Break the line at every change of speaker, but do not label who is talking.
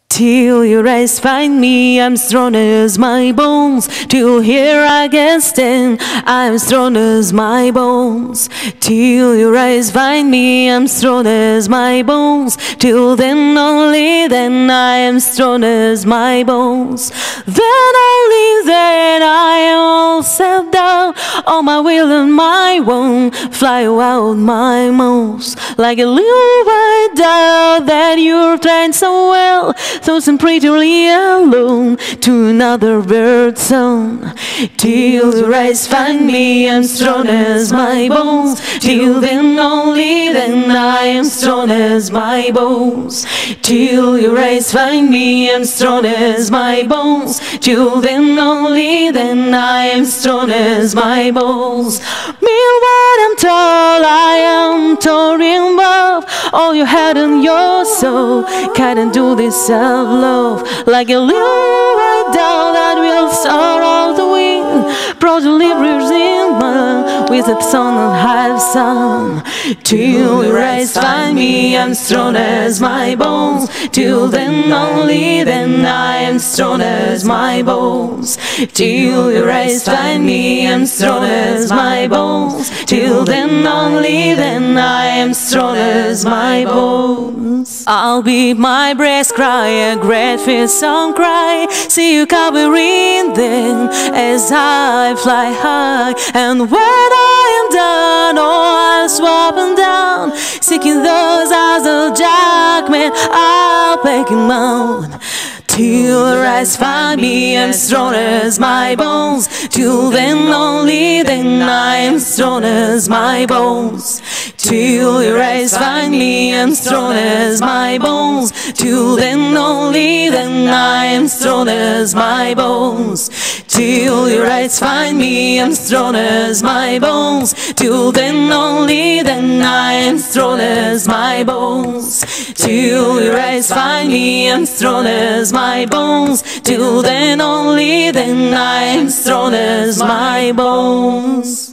Till your eyes find me, I'm strong as my bones. Till here I can stand, I'm strong as my bones. Till your eyes find me, I'm strong as my bones. Till then, only then, I am strong as my bones. Then, only then, I am all set down on my will and my won't fly out my moles. Like a little white dove that you're trying so well, thousand prettily alone to another birdsong. Till your eyes find me, I'm strong as my bones. Till then, only then, I am strong as my bones. Till your eyes find me, I'm strong as my bones. Till then, only then, I am strong as my bones. Meanwhile, I'm tall, I am towering above all you had in your soul. Can't do this self-love like a little white dove that will soar off the wind, brought deliverers in mind with a song of half song. Till your eyes find me, I'm strong as my bones. Till then, only then, I am strong as my bones. Till your eyes find me, I'm strong as my bones. Till then, only then, I am strong as my bones. I'll beat my breast, cry a great fear song cry, see you covering then as I fly high. And when I am done, oh, I'll swap and down, seeking those eyes of jackman, I'll make him moan. Till your eyes find me, I'm strong as my bones. Till then, only then, I am strong as my bones. Till your eyes find me, I'm strong as my bones. Till then, only then, I am strong as my bones. Till your eyes find me, I'm strong as my bones. Till then, only then, I am strong as my bones. Till your eyes find me, I'm strong as my bones. Till then, only then, I am strong as my bones.